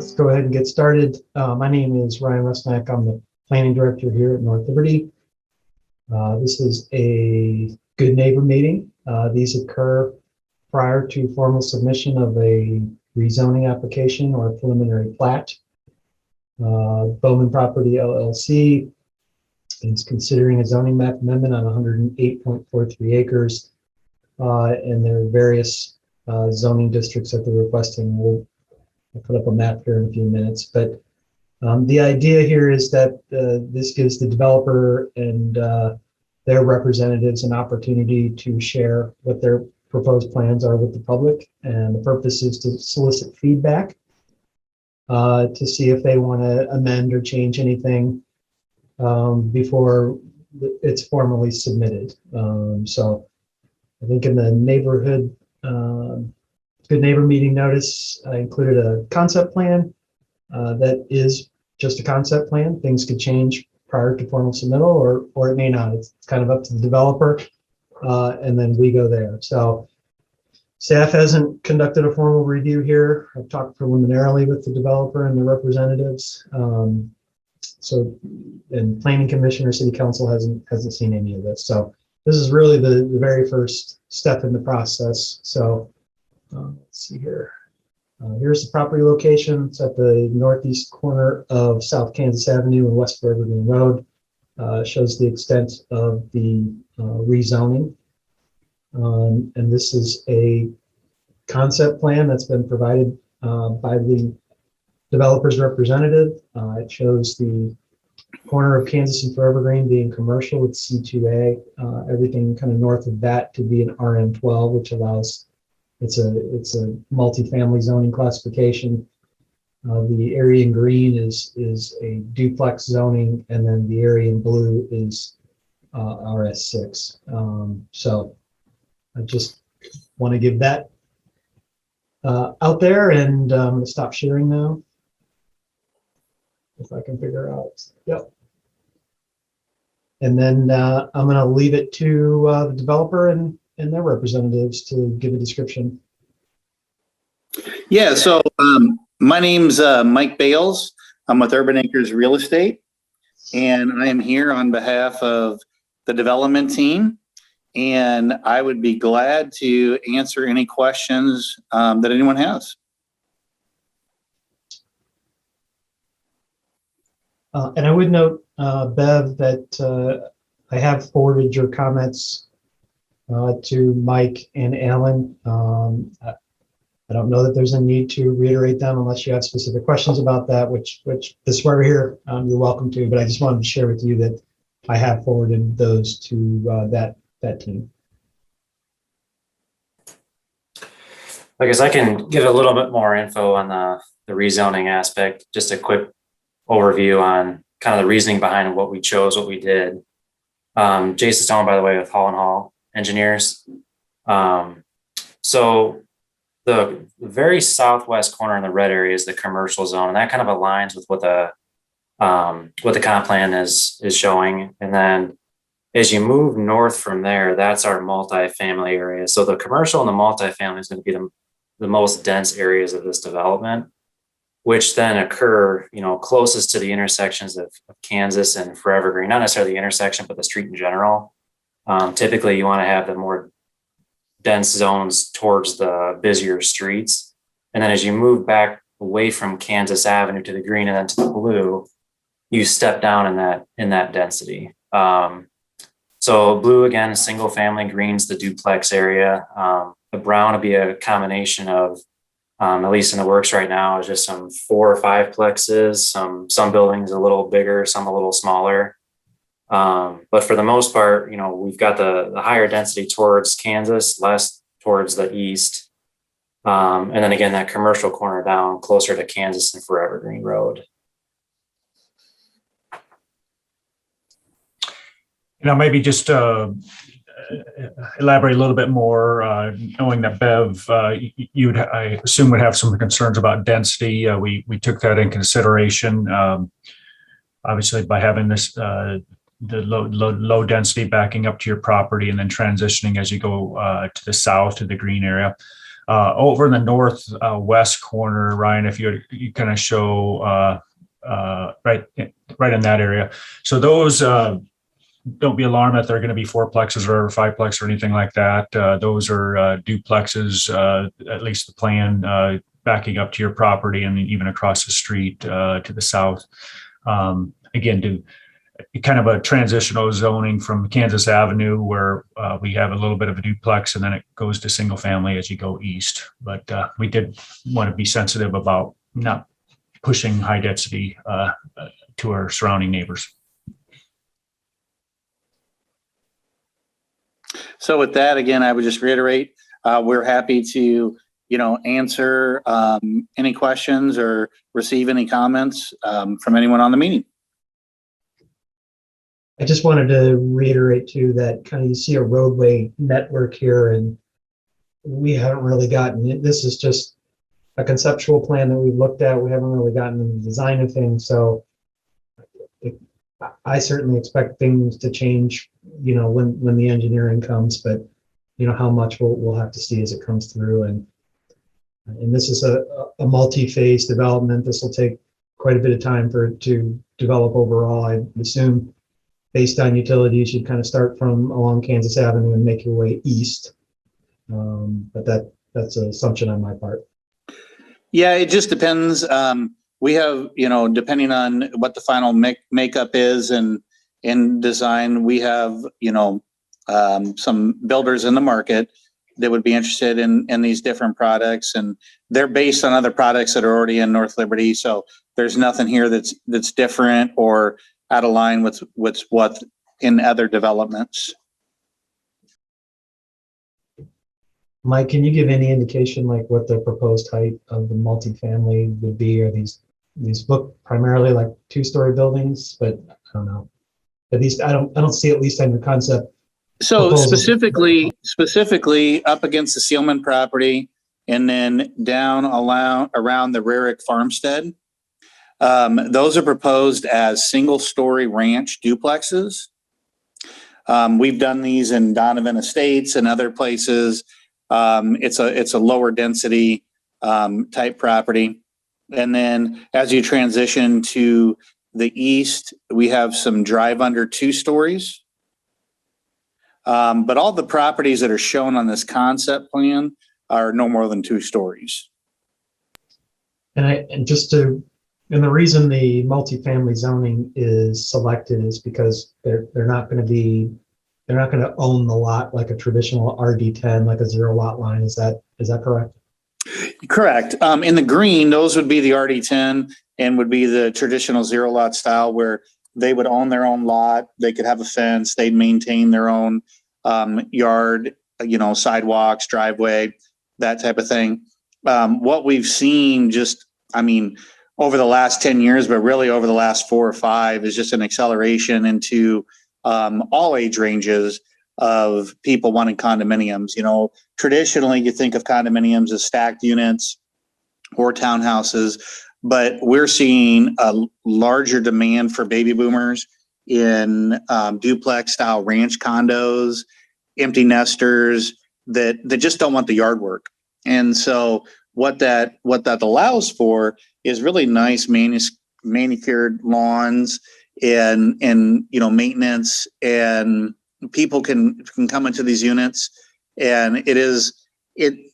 Let's go ahead and get started. My name is Ryan Rusnak. I'm the planning director here at North Liberty. This is a good neighbor meeting. These occur prior to formal submission of a rezoning application or a preliminary plat. Bowman Property LLC is considering a zoning map amendment on 108.43 acres. And there are various zoning districts that they're requesting. I'll put up a map here in a few minutes, but the idea here is that this gives the developer and their representatives an opportunity to share what their proposed plans are with the public, and the purpose is to solicit feedback to see if they want to amend or change anything before it's formally submitted. So I think in the neighborhood good neighbor meeting notice, I included a concept plan that is just a concept plan. Things could change prior to formal submittal, or it may not. It's kind of up to the developer, and then we go there. So staff hasn't conducted a formal review here. I've talked preliminarily with the developer and the representatives. And planning commission or city council hasn't seen any of this. So this is really the very first step in the process. So let's see here. Here's the property location. It's at the northeast corner of South Kansas Avenue and West Forevergreen Road. Shows the extent of the rezoning. And this is a concept plan that's been provided by the developer's representative. It shows the corner of Kansas and Forevergreen being commercial with C2A, everything kind of north of that to be an RM12, which allows it's a multifamily zoning classification. The area in green is a duplex zoning, and then the area in blue is RS6. So I just want to give that out there, and I'm going to stop sharing now. If I can figure out, yep. And then I'm going to leave it to the developer and their representatives to give a description. Yeah, so my name's Mike Bales. I'm with Urban Acres Real Estate, and I am here on behalf of the development team, and I would be glad to answer any questions that anyone has. And I would note, Bev, that I have forwarded your comments to Mike and Alan. I don't know that there's a need to reiterate them unless you have specific questions about that, which this is why we're here. You're welcome to, but I just wanted to share with you that I have forwarded those to that team. I guess I can give a little bit more info on the rezoning aspect. Just a quick overview on kind of the reasoning behind what we chose, what we did. Jason Stone, by the way, with Hall & Hall Engineers. So the very southwest corner in the red area is the commercial zone, and that kind of aligns with what the comp plan is showing. And then as you move north from there, that's our multifamily area. So the commercial and the multifamily is going to be the most dense areas of this development, which then occur, closest to the intersections of Kansas and Forevergreen, not necessarily the intersection, but the street in general. Typically you want to have the more dense zones towards the busier streets. And then as you move back away from Kansas Avenue to the green and then to the blue, you step down in that density. So blue, again, single family, green's the duplex area. The brown will be a combination of, at least in the works right now, is just some 4 or 5 plexes, some buildings a little bigger, some a little smaller. But for the most part, we've got the higher density towards Kansas, less towards the east. And then again, that commercial corner down closer to Kansas and Forevergreen Road. Maybe just elaborate a little bit more, knowing that Bev, I assume would have some concerns about density. We took that in consideration, obviously by having this the low density backing up to your property and then transitioning as you go to the south to the green area. Over in the north west corner, Ryan, if you kind of show right in that area. So those, don't be alarmed that they're going to be fourplexes or fiveplex or anything like that. Those are duplexes, at least the plan, backing up to your property and even across the street to the south. Again, do kind of a transitional zoning from Kansas Avenue, where we have a little bit of a duplex and then it goes to single family as you go east. But we did want to be sensitive about not pushing high density to our surrounding neighbors. So with that, again, I would just reiterate, we're happy to, answer any questions or receive any comments from anyone on the meeting. I just wanted to reiterate too that kind of you see a roadway network here, and we haven't really gotten it. This is just a conceptual plan that we've looked at. We haven't really gotten into the design of things. So I certainly expect things to change, when the engineering comes, but how much we'll have to see as it comes through. And this is a multi-phase development. This will take quite a bit of time for it to develop overall. I assume based on utilities, you'd kind of start from along Kansas Avenue and make your way east. But that's an assumption on my part. Yeah, it just depends. We have, depending on what the final makeup is and in design, we have, some builders in the market that would be interested in these different products, and they're based on other products that are already in North Liberty. So there's nothing here that's different or out of line with what in other developments. Mike, can you give any indication like what the proposed height of the multifamily would be? Are these look primarily like two-story buildings, but I don't know. At least I don't see, at least on the concept. So proposals. specifically up against the Sealman property and then down around the Rarick farmstead. Those are proposed as single-story ranch duplexes. We've done these in Donovan Estates and other places. It's a lower density type property. And then as you transition to the east, we have some drive under 2 stories. But all the properties that are shown on this concept plan are no more than 2 stories. And the reason the multifamily zoning is selected is because they're not going to own the lot like a traditional RD10, like a 0 lot line. Is that correct? Correct. In the green, those would be the RD10 and would be the traditional 0 lot style where they would own their own lot. They could have a fence. They'd maintain their own yard, sidewalks, driveway, that type of thing. What we've seen over the last 10 years, but really over the last 4 or 5 is just an acceleration into all age ranges of people wanting condominiums. Traditionally you think of condominiums as stacked units or townhouses, but we're seeing a larger demand for baby boomers in duplex style ranch condos, empty nesters that just don't want the yard work. And so what that allows for is really nice manicured lawns and maintenance, and people can come into these units. And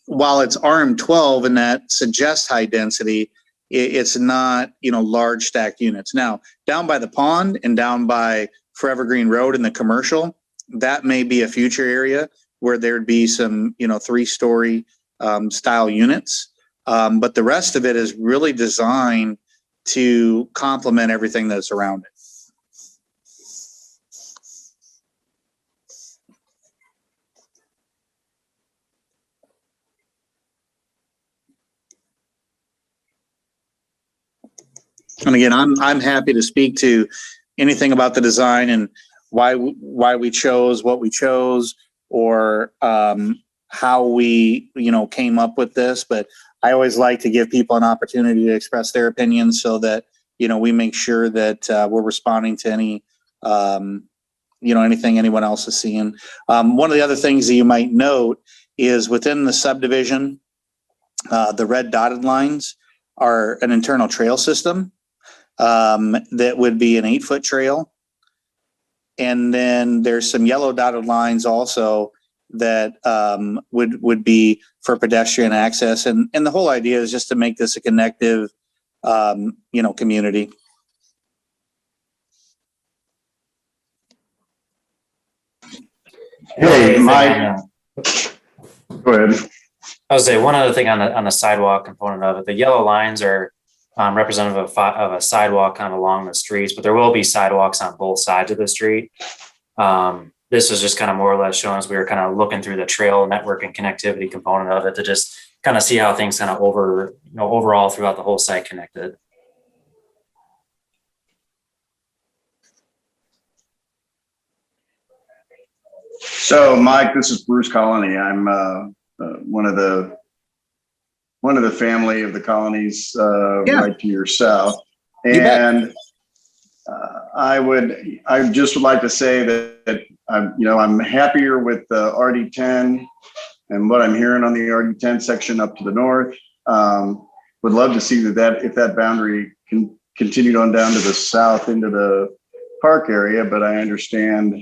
while it's RM12 and that suggests high density, it's not, large stacked units. Now, down by the pond and down by Forevergreen Road in the commercial, that may be a future area where there'd be some, 3-story style units. But the rest of it is really designed to complement everything that's around it. And again, I'm happy to speak to anything about the design and why we chose what we chose, or how we came up with this. But I always like to give people an opportunity to express their opinions so that we make sure that we're responding to any anything anyone else is seeing. One of the other things that you might note is within the subdivision, The red dotted lines are an internal trail system that would be an 8-foot trail. And then there's some yellow dotted lines also that would be for pedestrian access. And the whole idea is just to make this a connective, community. Hey, Mike. Go ahead. I would say one other thing on the sidewalk component of it, the yellow lines are representative of a sidewalk kind of along the streets, but there will be sidewalks on both sides of the street. This is just kind of more or less showing us we were kind of looking through the trail network and connectivity component of it to just kind of see how things kind of overall throughout the whole site connected. So, Mike, this is Bruce Colony. I'm one of the family of the colonies right to your south, and I just would like to say that I'm happier with the RD10 and what I'm hearing on the RD10 section up to the north. Would love to see that if that boundary can continue on down to the south into the park area, but I understand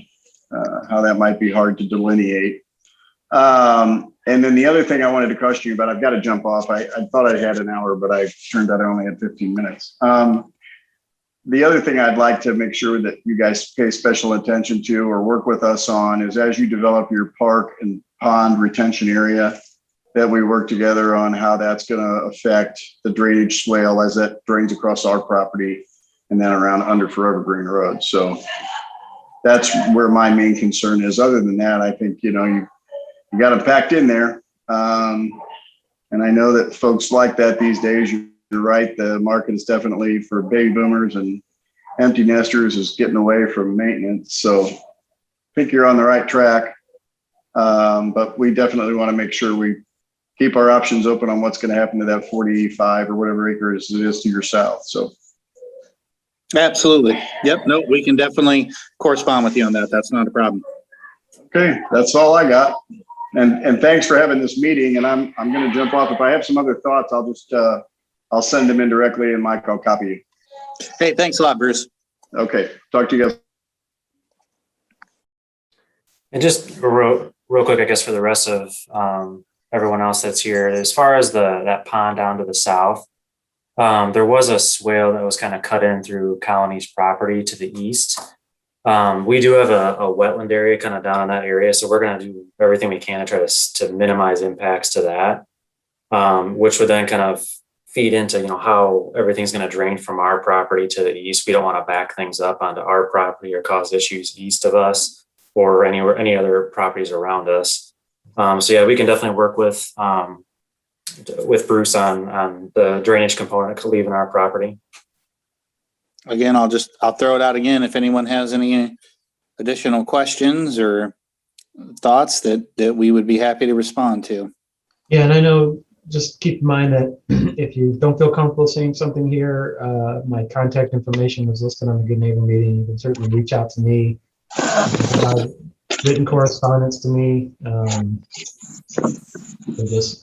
how that might be hard to delineate. And then the other thing I wanted to question you about, I've got to jump off. I thought I had an hour, but I turned out I only had 15 minutes. The other thing I'd like to make sure that you guys pay special attention to or work with us on is as you develop your park and pond retention area, that we work together on how that's going to affect the drainage swale as that drains across our property and then around under Forevergreen Road. So that's where my main concern is. Other than that, I think, you got them packed in there. And I know that folks like that these days. You're right. The market is definitely for baby boomers and empty nesters is getting away from maintenance. So I think you're on the right track. But we definitely want to make sure we keep our options open on what's going to happen to that 45 or whatever acres it is to your south. So. Absolutely. Yep. No, we can definitely correspond with you on that. That's not a problem. Okay. That's all I got. And thanks for having this meeting. And I'm going to jump off. If I have some other thoughts, I'll just, I'll send them in directly and Mike, I'll copy you. Hey, thanks a lot, Bruce. Okay. Talk to you guys. And just real quick, I guess, for the rest of everyone else that's here, as far as that pond down to the south, there was a swale that was kind of cut in through Colony's property to the east. We do have a wetland area kind of down in that area, so we're going to do everything we can to try to minimize impacts to that, which would then kind of feed into how everything's going to drain from our property to the east. We don't want to back things up onto our property or cause issues east of us or any other properties around us. So yeah, we can definitely work with Bruce on the drainage component leaving our property. Again, I'll throw it out again. If anyone has any additional questions or thoughts that we would be happy to respond to. Yeah, and I know, just keep in mind that if you don't feel comfortable saying something here, my contact information is listed on the Good Neighbor meeting. You can certainly reach out to me, written correspondence to me. So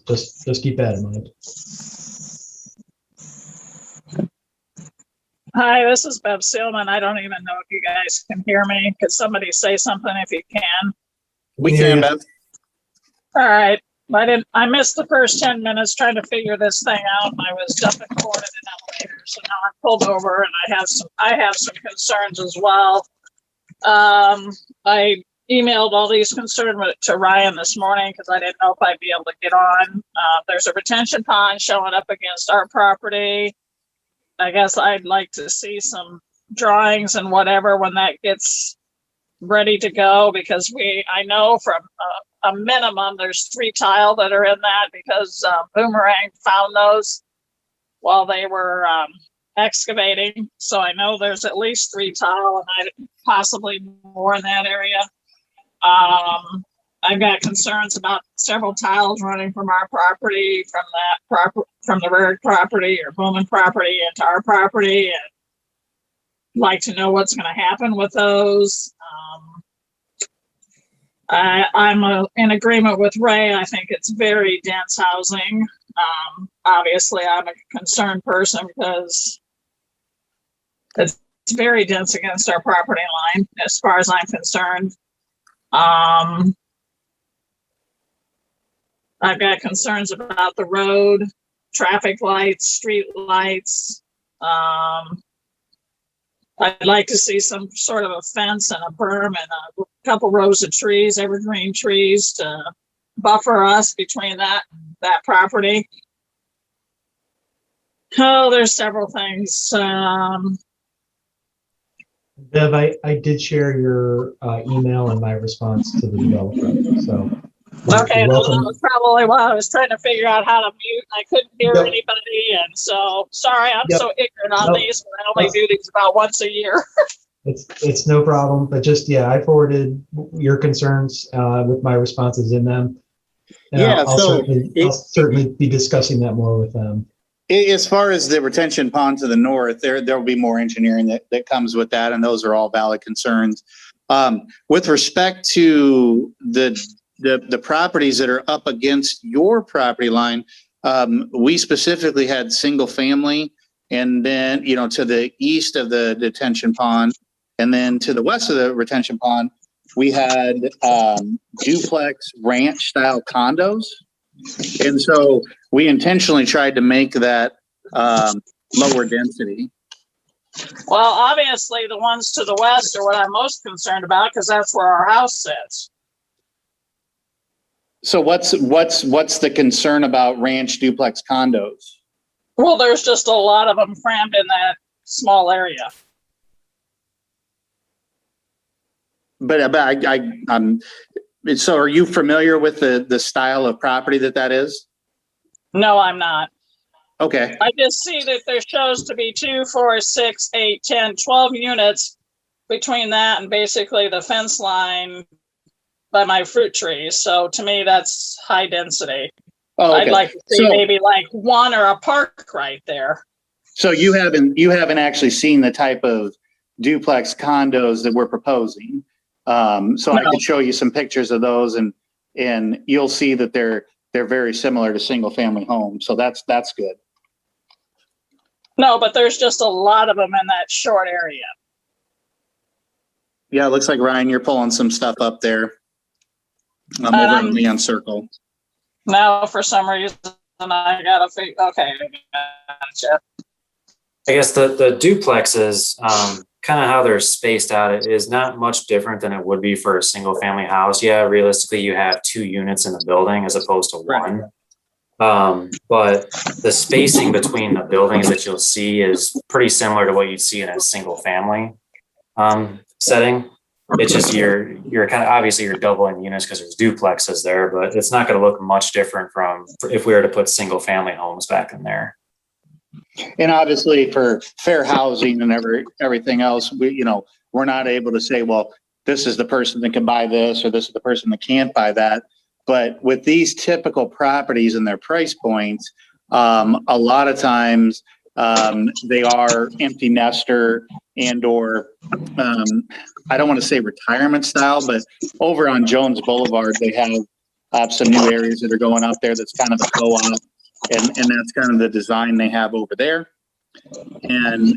just keep that in mind. Hi, this is Bev Seelman. I don't even know if you guys can hear me. Could somebody say something if you can? We can, Bev. All right. I missed the first 10 minutes trying to figure this thing out. I was dumping corn in an elevator, so now I'm pulled over and I have some concerns as well. I emailed all these concerns to Ryan this morning because I didn't know if I'd be able to get on. There's a retention pond showing up against our property. I guess I'd like to see some drawings and whatever when that gets ready to go, because I know from a minimum there's 3 tile that are in that because Boomerang found those while they were excavating. So I know there's at least 3 tile and possibly more in that area. I've got concerns about several tiles running from our property, from the Rarick property or Bowman property into our property, and like to know what's going to happen with those. I'm in agreement with Ray. I think it's very dense housing. Obviously, I'm a concerned person because it's very dense against our property line, as far as I'm concerned. I've got concerns about the road, traffic lights, street lights. I'd like to see some sort of a fence and a berm and a couple rows of trees, evergreen trees, to buffer us between that property. Oh, there's several things. Bev, I did share your email and my response to the developer, so. Okay, You're that welcome. was probably why I was trying to figure out how to mute. I couldn't hear Yep. anybody, and so sorry, I'm Yep. so ignorant on Nope. these. But I only do these about once a year. It's no problem, but just, yeah, I forwarded your concerns with my responses in them. And Yeah, I'll so I'll certainly be discussing that more with them. As far as the retention pond to the north, there'll be more engineering that comes with that, and those are all valid concerns. With respect to the properties that are up against your property line, we specifically had single family, and then, you know, to the east of the detention pond, and then to the west of the retention pond, we had duplex ranch style condos. And so we intentionally tried to make that lower density. Well, obviously, the ones to the west are what I'm most concerned about because that's where our house sits. So what's the concern about ranch duplex condos? Well, there's just a lot of them crammed in that small area. So are you familiar with the style of property that is? No, I'm not. Okay. I just see that there shows to be 2, 4, 6, 8, 10, 12 units between that and basically the fence line by my fruit trees. So to me, that's high density. Oh, okay. I'd like to see maybe like one or a park right there. So you haven't actually seen the type of duplex condos that we're proposing. So I could show you some pictures of those, and you'll see that they're very similar to single family homes. So that's good. No, but there's just a lot of them in that short area. Yeah, it looks like, Ryan, you're pulling some stuff up there. I'm over in Leon Circle. Now, for some reason, I gotta figure. Okay, gotcha. I guess the duplexes, kind of how they're spaced out, it is not much different than it would be for a single family house. Yeah, realistically, you have 2 units in the building as opposed to one. But the spacing between the buildings that you'll see is pretty similar to what you'd see in a single family setting. It's just you're kind of, obviously you're doubling units because there's duplexes there, but it's not going to look much different from if we were to put single family homes back in there. And obviously for fair housing and everything else, we're not able to say, well, this is the person that can buy this, or this is the person that can't buy that. But with these typical properties and their price points, a lot of times they are empty nester and or I don't want to say retirement style, but over on Jones Boulevard, they have some new areas that are going up there that's kind of a co-op. And that's kind of the design they have over there. And,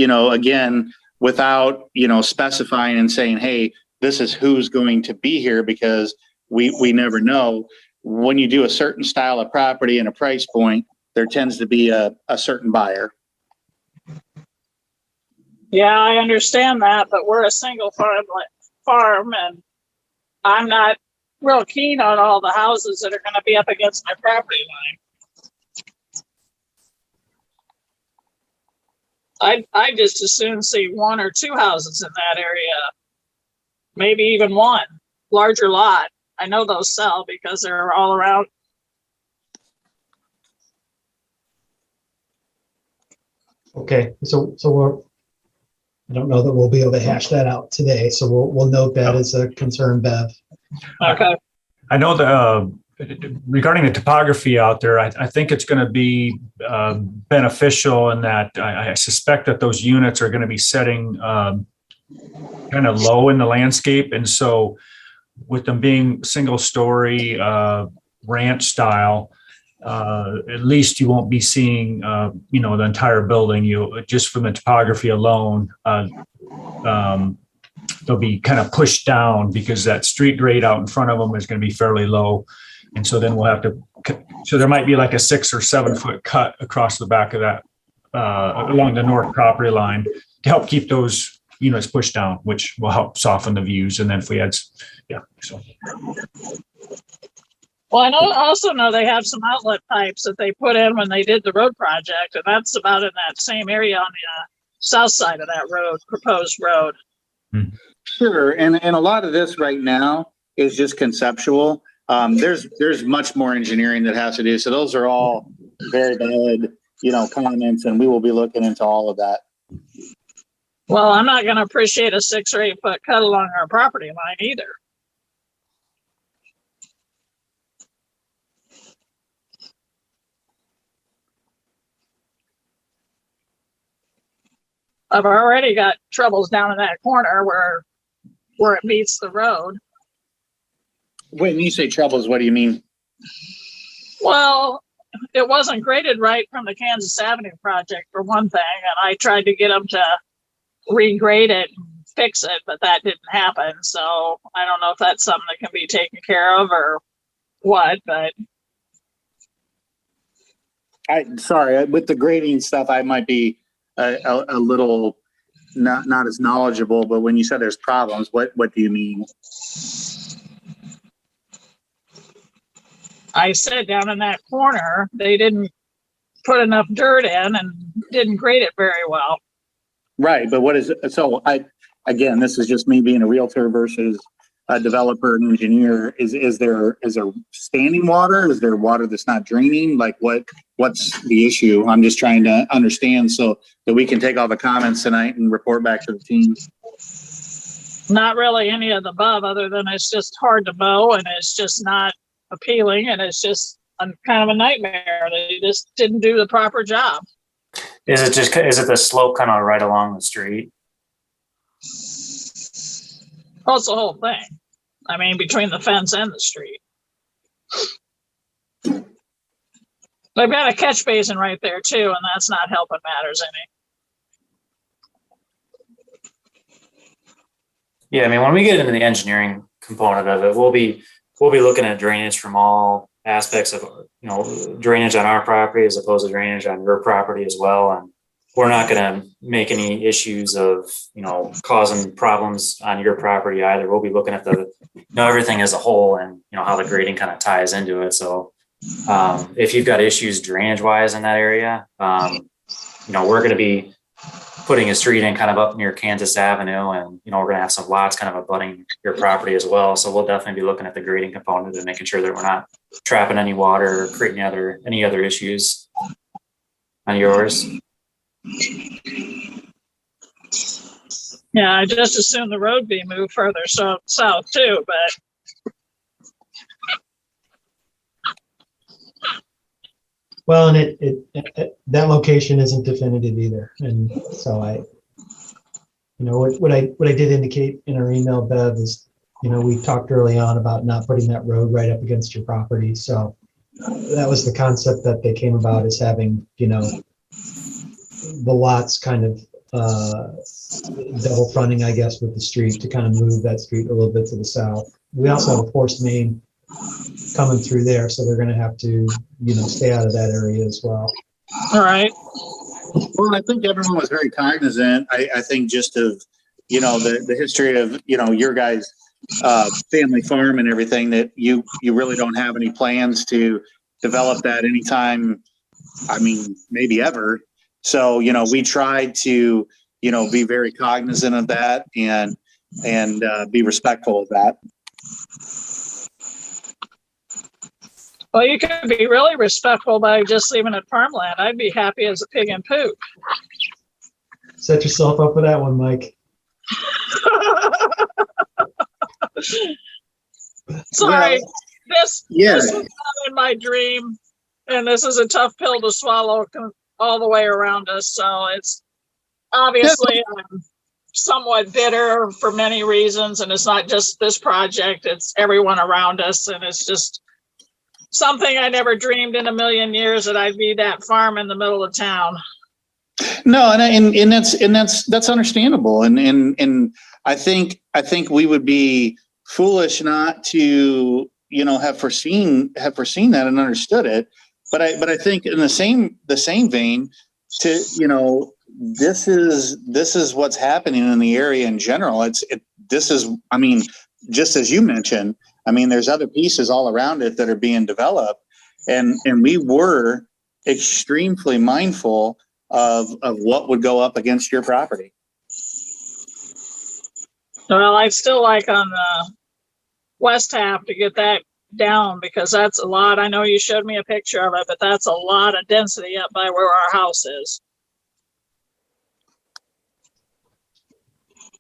again, without, specifying and saying, hey, this is who's going to be here, because we never know. When you do a certain style of property and a price point, there tends to be a certain buyer. Yeah, I understand that, but we're a single farm, and I'm not real keen on all the houses that are going to be up against my property line. I'd just as soon see 1 or 2 houses in that area, maybe even one larger lot. I know those sell because they're all around. Okay, so I don't know that we'll be able to hash that out today, so we'll note that as a concern, Bev. Okay. I know regarding the topography out there, I think it's going to be beneficial in that I suspect that those units are going to be setting kind of low in the landscape. And so with them being single story ranch style, at least you won't be seeing, the entire building. You just from the topography alone, they'll be kind of pushed down because that street grade out in front of them is going to be fairly low. And so then we'll have to, so there might be like a 6 or 7 foot cut across the back of that, along the north property line to help keep those units pushed down, which will help soften the views. And then if we had, so. Well, I also know they have some outlet pipes that they put in when they did the road project, and that's about in that same area on the south side of that road, proposed road. Sure, and a lot of this right now is just conceptual. There's much more engineering that has to do. So those are all very valid, comments, and we will be looking into all of that. Well, I'm not going to appreciate a 6 or 8 foot cut along our property line either. I've already got troubles down in that corner where it meets the road. When you say troubles, what do you mean? Well, it wasn't graded right from the Kansas Avenue project for one thing, and I tried to get them to regrade it and fix it, but that didn't happen. So I don't know if that's something that can be taken care of or what, but. Sorry, with the grading stuff, I might be a little not as knowledgeable, but when you said there's problems, what do you mean? I said down in that corner, they didn't put enough dirt in and didn't grade it very well. Right, but what is it? So again, this is just me being a realtor versus a developer and engineer. Is there standing water? Is there water that's not draining? Like what's the issue? I'm just trying to understand so that we can take all the comments tonight and report back to the team. Not really any of the above, other than it's just hard to mow and it's just not appealing and it's just kind of a nightmare. They just didn't do the proper job. Is it the slope kind of right along the street? Well, it's the whole thing. I mean, between the fence and the street. They've got a catch basin right there too, and that's not helping matters any. Yeah, I mean, when we get into the engineering component of it, we'll be looking at drainage from all aspects of, drainage on our property as opposed to drainage on your property as well. And we're not going to make any issues of, causing problems on your property either. We'll be looking at everything as a whole and, how the grading kind of ties into it. So if you've got issues drainage wise in that area, we're going to be putting a street in kind of up near Kansas Avenue, and we're going to have some lots kind of abutting your property as well. So we'll definitely be looking at the grading component and making sure that we're not trapping any water or creating any other issues on yours. Yeah, I just assumed the road be moved further south too, but. Well, and it that location isn't definitive either. And so what I did indicate in our email, Bev, is, we talked early on about not putting that road right up against your property. So that was the concept that they came about, is having, the lots kind of double fronting, I guess, with the street to kind of move that street a little bit to the south. We also have a forced main coming through there, so they're going to have to, stay out of that area as well. All right. Well, I think everyone was very cognizant. I think just of, the history of, your guys' family farm and everything, that you really don't have any plans to develop that anytime, maybe ever. So, we tried to, be very cognizant of that and be respectful of that. Well, you could be really respectful by just leaving it farmland. I'd be happy as a pig in poop. Set yourself up for that one, Mike. Sorry, this is not in my dream, and this is a tough pill to swallow all the way around us. So it's obviously I'm somewhat bitter for many reasons, and it's not just this project; it's everyone around us, and it's just something I never dreamed in a million years that I'd be that farm in the middle of town. No, and that's understandable. And I think we would be foolish not to, have foreseen that and understood it. But I think in the same vein to, this is what's happening in the area in general. Just as you mentioned, there's other pieces all around it that are being developed, and we were extremely mindful of what would go up against your property. Well, I'd still like on the west half to get that down, because that's a lot. I know you showed me a picture of it, but that's a lot of density up by where our house is.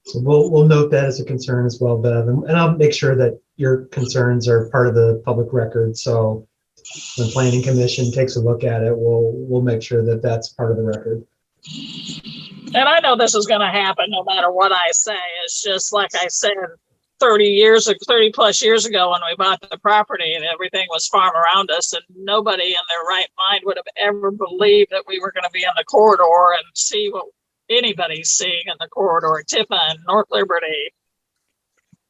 So we'll note that as a concern as well, Bev, and I'll make sure that your concerns are part of the public record. So when Planning Commission takes a look at it, we'll make sure that that's part of the record. And I know this is going to happen no matter what I say. It's just like I said, 30 plus years ago when we bought the property and everything was farm around us, and nobody in their right mind would have ever believed that we were going to be in the corridor and see what anybody's seeing in the corridor, Tiffin, North Liberty,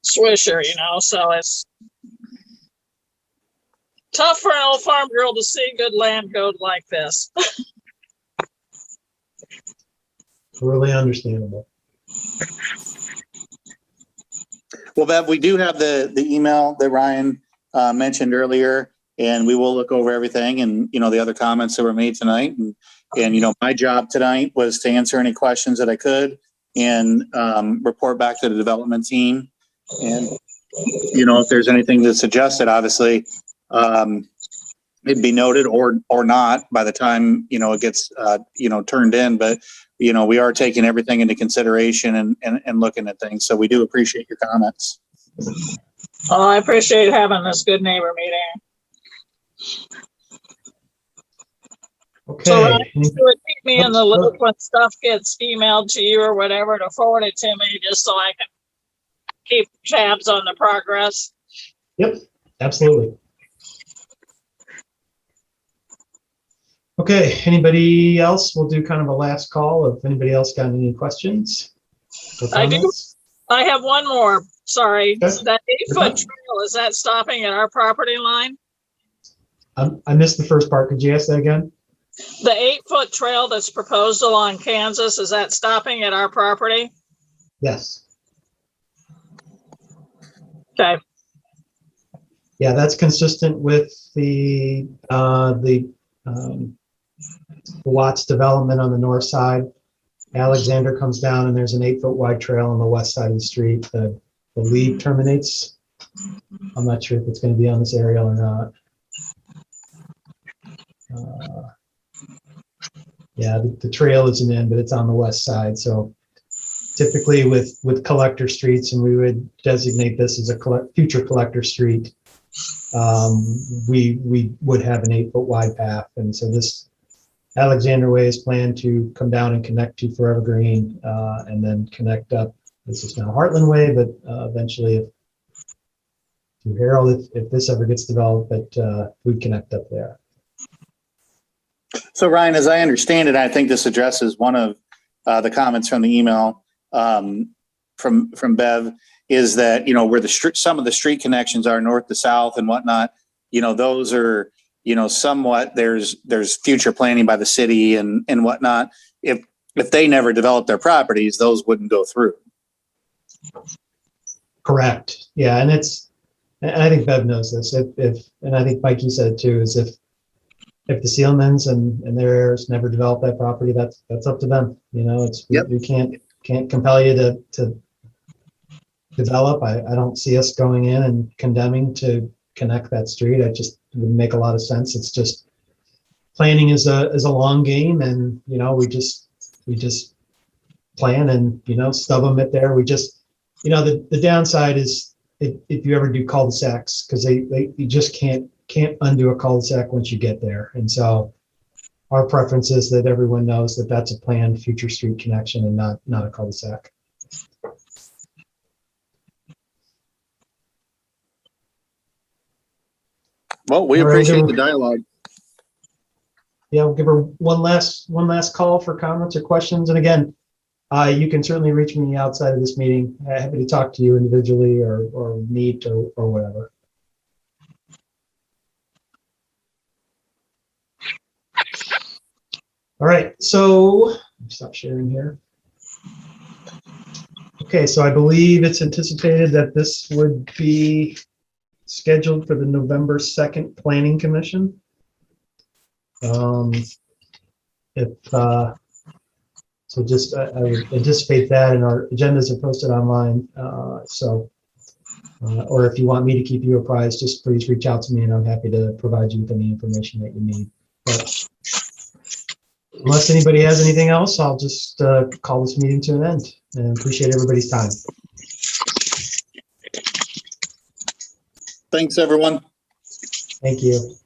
Swisher, so it's tough for an old farm girl to see good land go like this. Totally understandable. Well, Bev, we do have the email that Ryan mentioned earlier, and we will look over everything and, the other comments that were made tonight. And my job tonight was to answer any questions that I could and report back to the development team. And, if there's anything that's suggested, obviously, it'd be noted or not by the time, it gets, turned in. But, we are taking everything into consideration and looking at things. So we do appreciate your comments. Oh, I appreciate having this good neighbor meeting. Okay. So Ryan, you would keep me in the loop when stuff gets emailed to you or whatever, to forward it to me, just so I can keep tabs on the progress. Yep, absolutely. Okay, anybody else? We'll do kind of a last call. If anybody else got any questions or comments? I have one more. Sorry. Okay. That 8-foot trail, is that stopping at our property line? I missed the first part. Could you ask that again? The 8-foot trail that's proposed along Kansas, is that stopping at our property? Yes. Okay. Yeah, that's consistent with the Watts development on the north side. Alexander comes down and there's an 8-foot wide trail on the west side of the street. The lead terminates. I'm not sure if it's going to be on this aerial or not. Yeah, the trail isn't in, but it's on the west side. So typically with collector streets, and we would designate this as a future collector street, we would have an 8-foot wide path. And so this Alexander Way is planned to come down and connect to Forevergreen, and then connect up. This is now Heartland Way, but eventually to Harold, if this ever gets developed, but we'd connect up there. So Ryan, as I understand it, I think this addresses one of the comments from the email from Bev, is that, where some of the street connections are north to south and whatnot, those are, somewhat, there's future planning by the city and whatnot. If they never develop their properties, those wouldn't go through. Correct. Yeah. And I think Bev knows this. And I think Mike, you said too, is if the Sealmans and their heirs never develop that property, that's up to them. Yep. We can't compel you to develop. I don't see us going in and condemning to connect that street. It just would make a lot of sense. It's just planning is a long game, and we just plan and stub them at there. We just the downside is if you ever do cul-de-sacs, because you just can't undo a cul-de-sac once you get there. And so our preference is that everyone knows that that's a planned future street connection and not a cul-de-sac. Well, we All right, appreciate we'll the dialogue. Yeah, we'll give her one last call for comments or questions. And again, you can certainly reach me outside of this meeting. Happy to talk to you individually or meet or whatever. All right, so stop sharing here. Okay, so I believe it's anticipated that this would be scheduled for the November 2nd Planning Commission. So just, I would anticipate that, and our agendas are posted online. Or if you want me to keep you apprised, just please reach out to me and I'm happy to provide you with any information that you need. But unless anybody has anything else, I'll just call this meeting to an end and appreciate everybody's time. Thanks, everyone. Thank you.